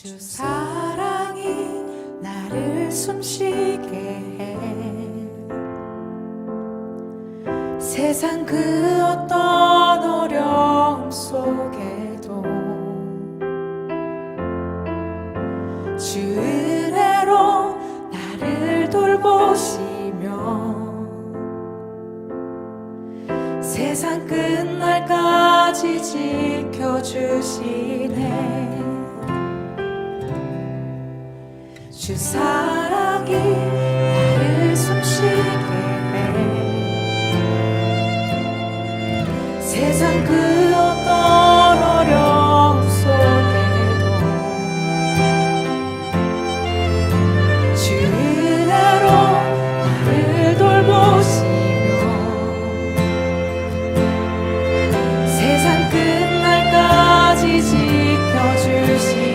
주 사랑이 나를 숨쉬게 해. 세상 그 어떤 어려움 속에도 주 은혜로 나를 돌보시며 세상 끝날까지 지켜주시네. 주 사랑이 나를 숨쉬게 해. 세상 그 어떤 어려움 속에도 주 은혜로 나를 돌보시며 세상 끝날까지 지켜주시네.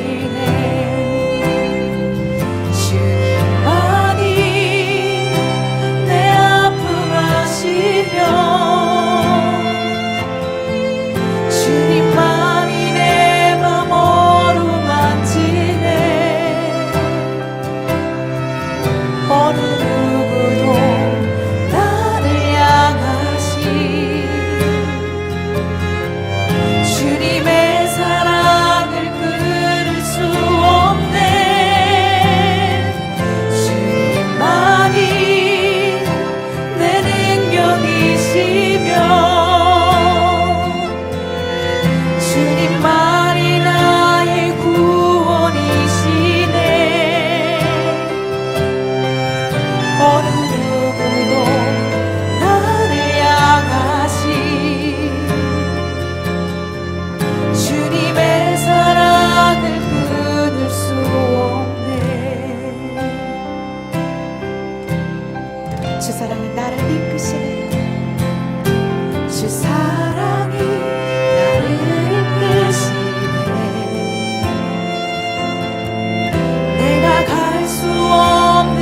주님만이 내 맘 어루만지네. 어느 누구도 나를 향하시 주님의 사랑을 끊을 수 없네. 주님만이 내 능력이시며 주님만이 나의 구원이시네. 어느 누구도 나를 향하시 주님의 사랑을 끊을 수 없네. 주 사랑이 나를 이끄시네. 주 사랑이 나를 내가 갈 수 없는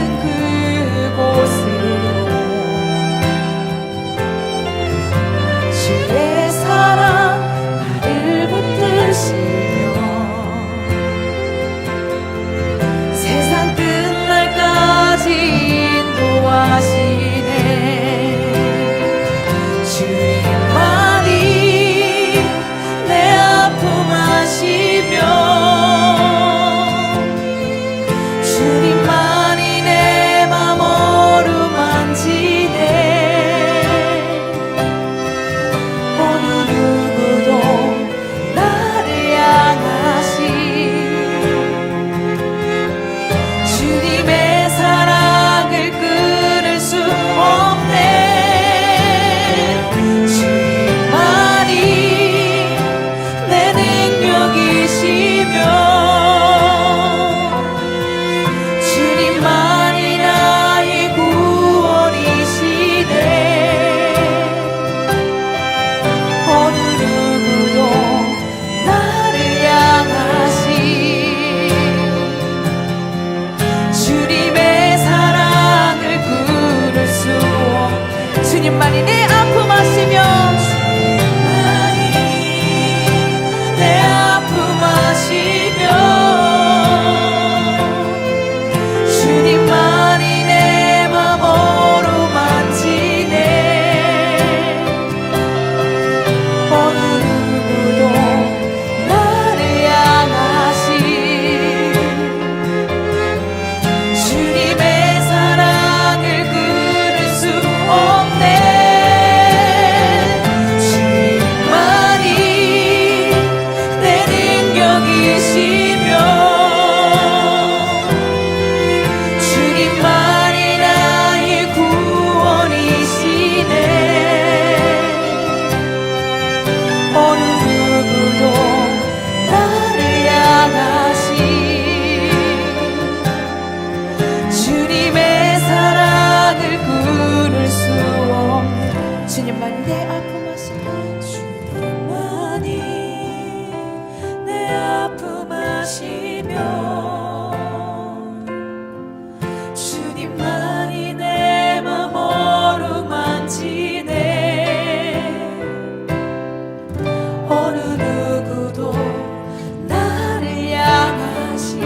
그곳으로 주의 사랑 나를 붙드시며 세상 끝날까지 인도하시네. 주님만이 내 아픔 아시며 주님만이 내 맘 어루만지네. 어느 누구도 나를 향하시 주님의 사랑을 끊을 수 없네. 주님만이 내 능력이시며 주님만이 나의 구원이시네. 어느 누구도 나를 향하시 주님의 사랑을 끊을 수 없네. 주님만이 내 아픔 아시며 주님만이 내 아픔 아시며 주님만이 내 맘 어루만지네. 어느 누구도 나를 향하시 주님의 사랑을 끊을 수 없네. 주님만이 내 능력이시며 주님만이 나의 구원이시네. 어느 누구도 나를 향하시 주님의 사랑을 끊을 수 없네. 주님만이 내 아픔 아시며 주님만이 내 아픔 아시며 주님만이 내 맘 어루만지네. 어느 누구도 나를 향하시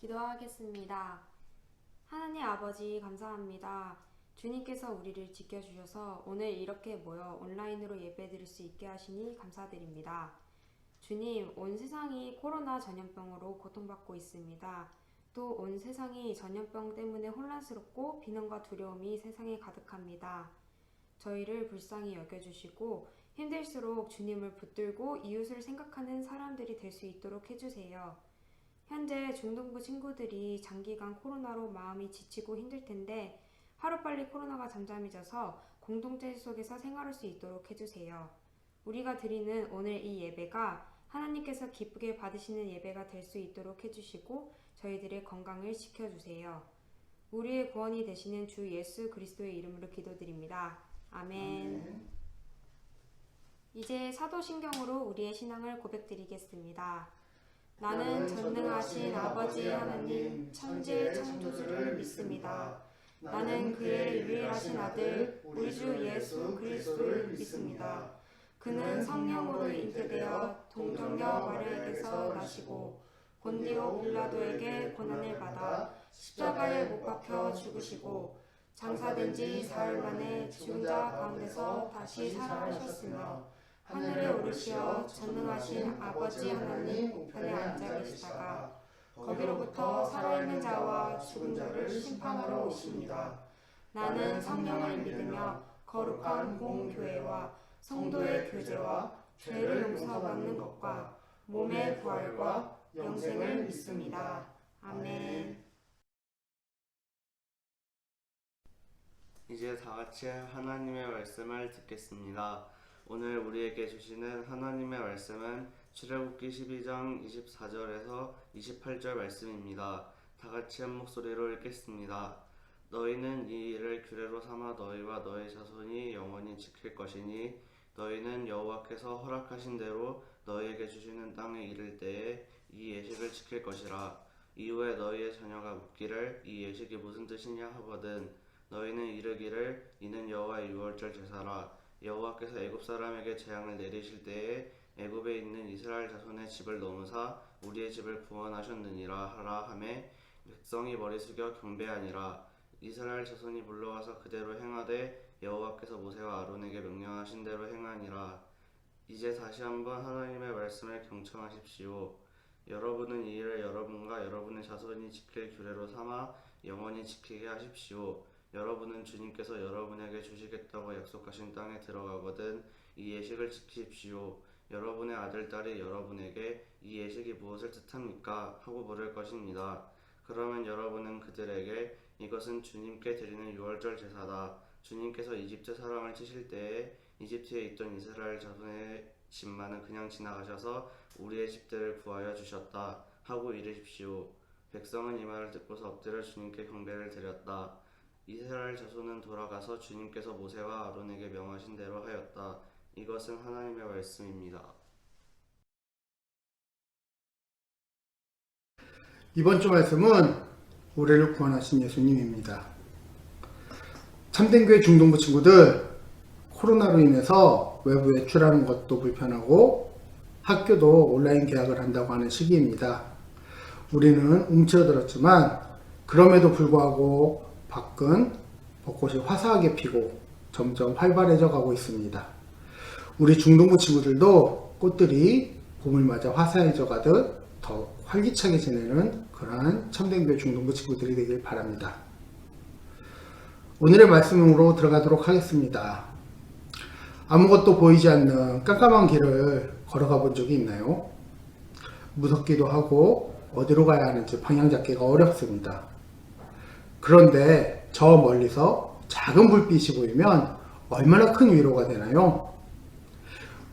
기도하겠습니다. 하나님 아버지 감사합니다. 주님께서 우리를 지켜주셔서 오늘 이렇게 모여 온라인으로 예배드릴 수 있게 하시니 감사드립니다. 주님, 온 세상이 코로나 전염병으로 고통받고 있습니다. 또 온 세상이 전염병 때문에 혼란스럽고 비난과 두려움이 세상에 가득합니다. 저희를 불쌍히 여겨주시고 힘들수록 주님을 붙들고 이웃을 생각하는 사람들이 될 수 있도록 해주세요. 현재 중동부 친구들이 장기간 코로나로 마음이 지치고 힘들 텐데 하루빨리 코로나가 잠잠해져서 공동체 속에서 생활할 수 있도록 해주세요. 우리가 드리는 오늘 이 예배가 하나님께서 기쁘게 받으시는 예배가 될 수 있도록 해주시고 저희들의 건강을 지켜주세요. 우리의 구원이 되시는 주 예수 그리스도의 이름으로 기도드립니다. 아멘. 이제 사도신경으로 우리의 신앙을 고백드리겠습니다. 나는 전능하신 아버지 하나님 천지의 창조주를 믿습니다. 나는 그의 유일하신 아들 우리 주 예수 그리스도를 믿습니다. 그는 성령으로 잉태되어 동정녀 마리아에게서 나시고 본디오 빌라도에게 고난을 받아 십자가에 못 박혀 죽으시고 장사된 지 사흘 만에 죽은 자 가운데서 다시 살아나셨으며 하늘에 오르시어 전능하신 아버지 하나님 우편에 앉아 계시다가 거기로부터 살아있는 자와 죽은 자를 심판하러 오십니다. 나는 성령을 믿으며 거룩한 공교회와 성도의 교제와 죄를 용서받는 것과 몸의 부활과 영생을 믿습니다. 아멘. 이제 다같이 하나님의 말씀을 듣겠습니다. 오늘 우리에게 주시는 하나님의 말씀은 출애굽기 12장 24절에서 28절 말씀입니다. 다같이 한 목소리로 읽겠습니다. 너희는 이 일을 규례로 삼아 너희와 너희 자손이 영원히 지킬 것이니 너희는 여호와께서 허락하신 대로 너희에게 주시는 땅에 이를 때에 이 예식을 지킬 것이라. 이후에 너희의 자녀가 묻기를 이 예식이 무슨 뜻이냐 하거든 너희는 이르기를 이는 여호와의 유월절 제사라. 여호와께서 애굽 사람에게 재앙을 내리실 때에 애굽에 있는 이스라엘 자손의 집을 넘으사 우리의 집을 구원하셨느니라 하라 하매 백성이 머리 숙여 경배하니라. 이스라엘 자손이 물러가서 그대로 행하되 여호와께서 모세와 아론에게 명령하신 대로 행하니라. 이제 다시 한번 하나님의 말씀을 경청하십시오. 여러분은 이 일을 여러분과 여러분의 자손이 지킬 규례로 삼아 영원히 지키게 하십시오. 여러분은 주님께서 여러분에게 주시겠다고 약속하신 땅에 들어가거든 이 예식을 지키십시오. 여러분의 아들, 딸이 여러분에게 이 예식이 무엇을 뜻합니까? 하고 물을 것입니다. 그러면 여러분은 그들에게 이것은 주님께 드리는 유월절 제사다. 주님께서 이집트 사람을 치실 때에 이집트에 있던 이스라엘 자손의 집만은 그냥 지나가셔서 우리의 집들을 구하여 주셨다. 하고 이르십시오. 백성은 이 말을 듣고서 엎드려 주님께 경배를 드렸다. 이스라엘 자손은 돌아가서 주님께서 모세와 아론에게 명하신 대로 하였다. 이것은 하나님의 말씀입니다. 이번 주 말씀은 우리를 구원하신 예수님입니다. 참된교회 중동부 친구들, 코로나로 인해서 외부 외출하는 것도 불편하고 학교도 온라인 개학을 한다고 하는 시기입니다. 우리는 움츠러들었지만 그럼에도 불구하고 밖은 벚꽃이 화사하게 피고 점점 활발해져 가고 있습니다. 우리 중동부 친구들도 꽃들이 봄을 맞아 화사해져 가듯 더 활기차게 지내는 그러한 참된교회 중동부 친구들이 되길 바랍니다. 오늘의 말씀으로 들어가도록 하겠습니다. 아무것도 보이지 않는 깜깜한 길을 걸어가 본 적이 있나요? 무섭기도 하고 어디로 가야 하는지 방향 잡기가 어렵습니다. 그런데 저 멀리서 작은 불빛이 보이면 얼마나 큰 위로가 되나요?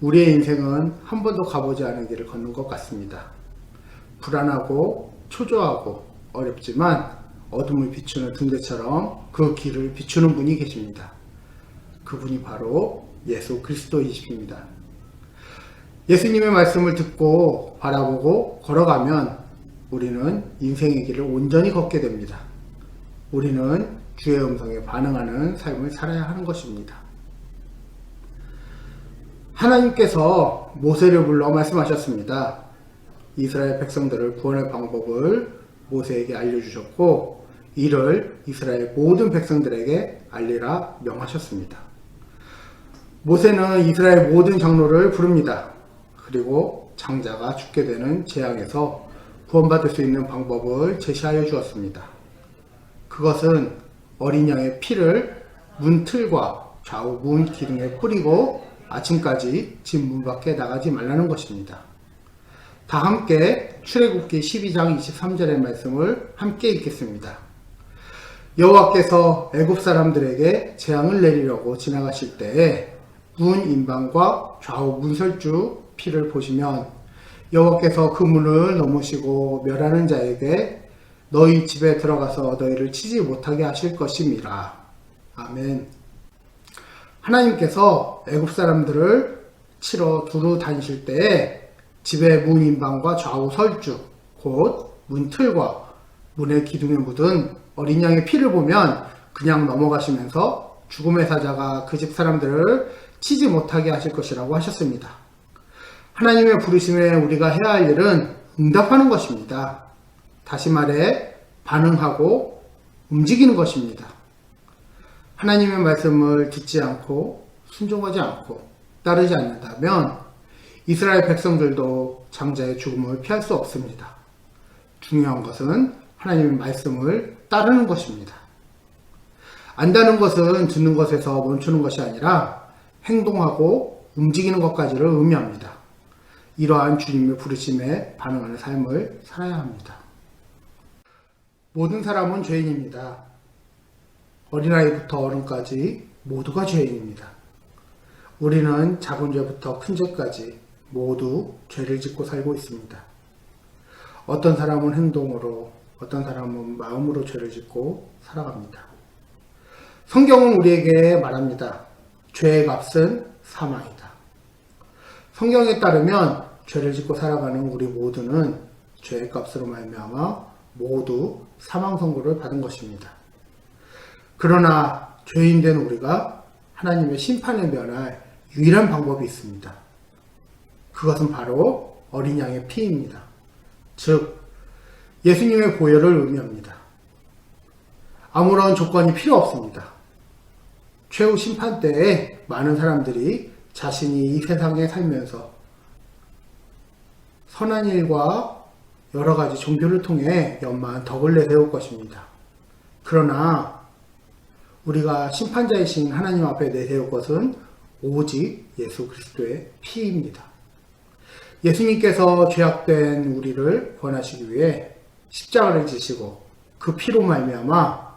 우리의 인생은 한 번도 가보지 않은 길을 걷는 것 같습니다. 불안하고 초조하고 어렵지만 어둠을 비추는 등대처럼 그 길을 비추는 분이 계십니다. 그분이 바로 예수 그리스도이십니다. 예수님의 말씀을 듣고 바라보고 걸어가면 우리는 인생의 길을 온전히 걷게 됩니다. 우리는 주의 음성에 반응하는 삶을 살아야 하는 것입니다. 하나님께서 모세를 불러 말씀하셨습니다. 이스라엘 백성들을 구원할 방법을 모세에게 알려주셨고 이를 이스라엘 모든 백성들에게 알리라 명하셨습니다. 모세는 이스라엘 모든 장로를 부릅니다. 그리고 장자가 죽게 되는 재앙에서 구원받을 수 있는 방법을 제시하여 주었습니다. 그것은 어린 양의 피를 문틀과 좌우 문 기둥에 뿌리고 아침까지 집 문 밖에 나가지 말라는 것입니다. 다 함께 출애굽기 12장 23절의 말씀을 함께 읽겠습니다. 여호와께서 애굽 사람들에게 재앙을 내리려고 지나가실 때에 문 인방과 좌우 문설주 피를 보시면 여호와께서 그 문을 넘으시고 멸하는 자에게 너희 집에 들어가서 너희를 치지 못하게 하실 것임이라. 아멘. 하나님께서 애굽 사람들을 치러 두루 다니실 때에 집의 문 인방과 좌우 설주, 곧 문틀과 문의 기둥에 묻은 어린 양의 피를 보면 그냥 넘어가시면서 죽음의 사자가 그 집 사람들을 치지 못하게 하실 것이라고 하셨습니다. 하나님의 부르심에 우리가 해야 할 일은 응답하는 것입니다. 다시 말해 반응하고 움직이는 것입니다. 하나님의 말씀을 듣지 않고 순종하지 않고 따르지 않는다면 이스라엘 백성들도 장자의 죽음을 피할 수 없습니다. 중요한 것은 하나님의 말씀을 따르는 것입니다. 안다는 것은 듣는 것에서 멈추는 것이 아니라 행동하고 움직이는 것까지를 의미합니다. 이러한 주님의 부르심에 반응하는 삶을 살아야 합니다. 모든 사람은 죄인입니다. 어린아이부터 어른까지 모두가 죄인입니다. 우리는 작은 죄부터 큰 죄까지 모두 죄를 짓고 살고 있습니다. 어떤 사람은 행동으로, 어떤 사람은 마음으로 죄를 짓고 살아갑니다. 성경은 우리에게 말합니다. 죄의 값은 사망이다. 성경에 따르면 죄를 짓고 살아가는 우리 모두는 죄의 값으로 말미암아 모두 사망 선고를 받은 것입니다. 그러나 죄인 된 우리가 하나님의 심판에 면할 유일한 방법이 있습니다. 그것은 바로 어린 양의 피입니다. 즉 예수님의 보혈을 의미합니다. 아무런 조건이 필요 없습니다. 최후 심판 때에 많은 사람들이 자신이 이 세상에 살면서 선한 일과 여러 가지 종교를 통해 연마한 덕을 내세울 것입니다. 그러나 우리가 심판자이신 하나님 앞에 내세울 것은 오직 예수 그리스도의 피입니다. 예수님께서 죄악된 우리를 구원하시기 위해 십자가를 지시고 그 피로 말미암아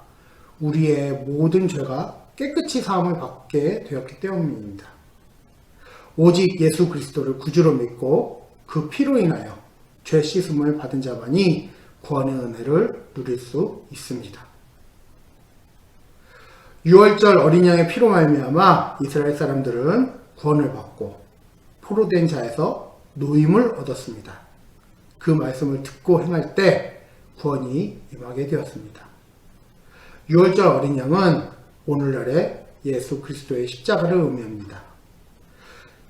우리의 모든 죄가 깨끗이 사함을 받게 되었기 때문입니다. 오직 예수 그리스도를 구주로 믿고 그 피로 인하여 죄 씻음을 받은 자만이 구원의 은혜를 누릴 수 있습니다. 유월절 어린 양의 피로 말미암아 이스라엘 사람들은 구원을 받고 포로된 자에서 노임을 얻었습니다. 그 말씀을 듣고 행할 때 구원이 임하게 되었습니다. 유월절 어린 양은 오늘날의 예수 그리스도의 십자가를 의미합니다.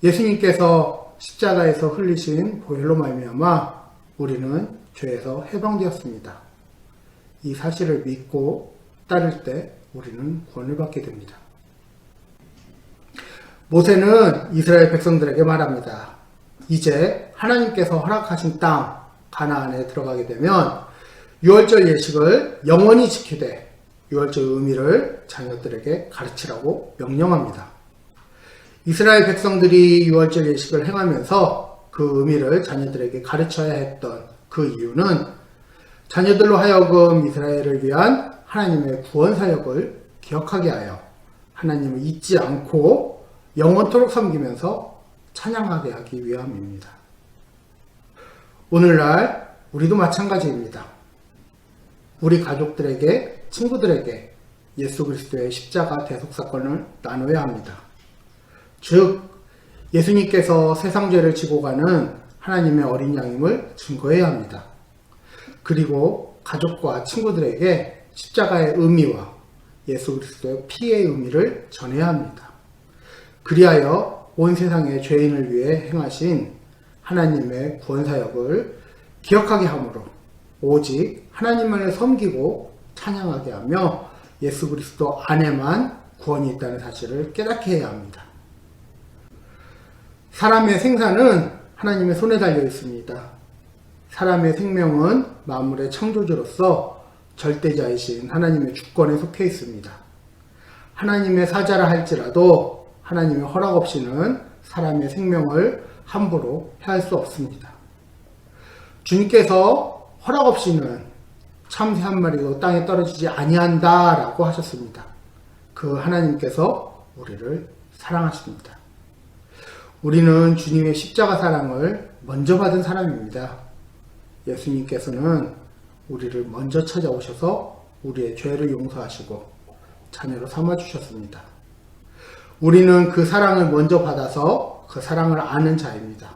예수님께서 십자가에서 흘리신 보혈로 말미암아 우리는 죄에서 해방되었습니다. 이 사실을 믿고 따를 때 우리는 구원을 받게 됩니다. 모세는 이스라엘 백성들에게 말합니다. 이제 하나님께서 허락하신 땅 가나안에 들어가게 되면 유월절 예식을 영원히 지키되 유월절 의미를 자녀들에게 가르치라고 명령합니다. 이스라엘 백성들이 유월절 예식을 행하면서 그 의미를 자녀들에게 가르쳐야 했던 그 이유는 자녀들로 하여금 이스라엘을 위한 하나님의 구원 사역을 기억하게 하여 하나님을 잊지 않고 영원토록 섬기면서 찬양하게 하기 위함입니다. 오늘날 우리도 마찬가지입니다. 우리 가족들에게, 친구들에게 예수 그리스도의 십자가 대속 사건을 나눠야 합니다. 즉 예수님께서 세상 죄를 지고 가는 하나님의 어린 양임을 증거해야 합니다. 그리고 가족과 친구들에게 십자가의 의미와 예수 그리스도의 피의 의미를 전해야 합니다. 그리하여 온 세상의 죄인을 위해 행하신 하나님의 구원 사역을 기억하게 함으로 오직 하나님만을 섬기고 찬양하게 하며 예수 그리스도 안에만 구원이 있다는 사실을 깨닫게 해야 합니다. 사람의 생사는 하나님의 손에 달려 있습니다. 사람의 생명은 만물의 창조주로서 절대자이신 하나님의 주권에 속해 있습니다. 하나님의 사자라 할지라도 하나님의 허락 없이는 사람의 생명을 함부로 해할 수 없습니다. 주님께서 허락 없이는 참새 한 마리도 땅에 떨어지지 아니한다 라고 하셨습니다. 그 하나님께서 우리를 사랑하십니다. 우리는 주님의 십자가 사랑을 먼저 받은 사람입니다. 예수님께서는 우리를 먼저 찾아오셔서 우리의 죄를 용서하시고 자녀로 삼아주셨습니다. 우리는 그 사랑을 먼저 받아서 그 사랑을 아는 자입니다.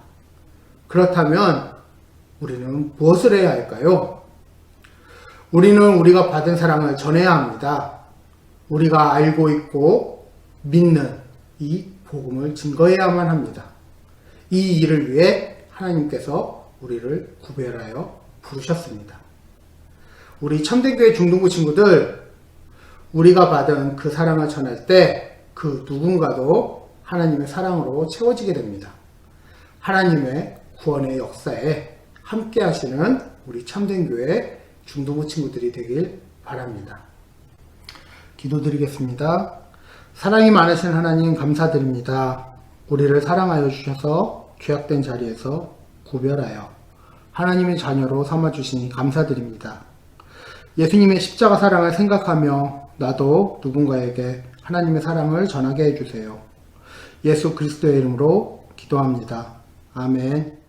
그렇다면 우리는 무엇을 해야 할까요? 우리는 우리가 받은 사랑을 전해야 합니다. 우리가 알고 있고 믿는 이 복음을 증거해야만 합니다. 이 일을 위해 하나님께서 우리를 구별하여 부르셨습니다. 우리 참된교회 중등부 친구들, 우리가 받은 그 사랑을 전할 때 그 누군가도 하나님의 사랑으로 채워지게 됩니다. 하나님의 구원의 역사에 함께 하시는 우리 참된교회 중등부 친구들이 되길 바랍니다. 기도드리겠습니다. 사랑이 많으신 하나님 감사드립니다. 우리를 사랑하여 주셔서 죄악된 자리에서 구별하여 하나님의 자녀로 삼아주시니 감사드립니다. 예수님의 십자가 사랑을 생각하며 나도 누군가에게 하나님의 사랑을 전하게 해주세요. 예수 그리스도의 이름으로 기도합니다. 아멘.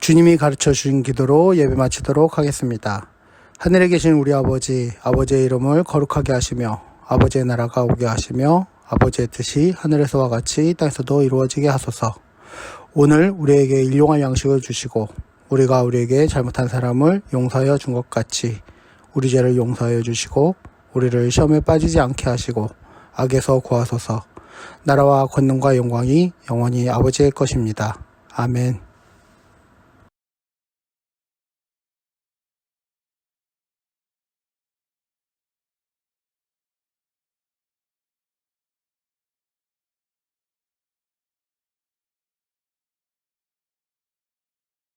주님이 가르쳐 주신 기도로 예배 마치도록 하겠습니다. 하늘에 계신 우리 아버지, 아버지의 이름을 거룩하게 하시며 아버지의 나라가 오게 하시며 아버지의 뜻이 하늘에서와 같이 땅에서도 이루어지게 하소서. 오늘 우리에게 일용할 양식을 주시고 우리가 우리에게 잘못한 사람을 용서하여 준 것 같이 우리 죄를 용서하여 주시고 우리를 시험에 빠지지 않게 하시고 악에서 구하소서. 나라와 권능과 영광이 영원히 아버지의 것입니다. 아멘.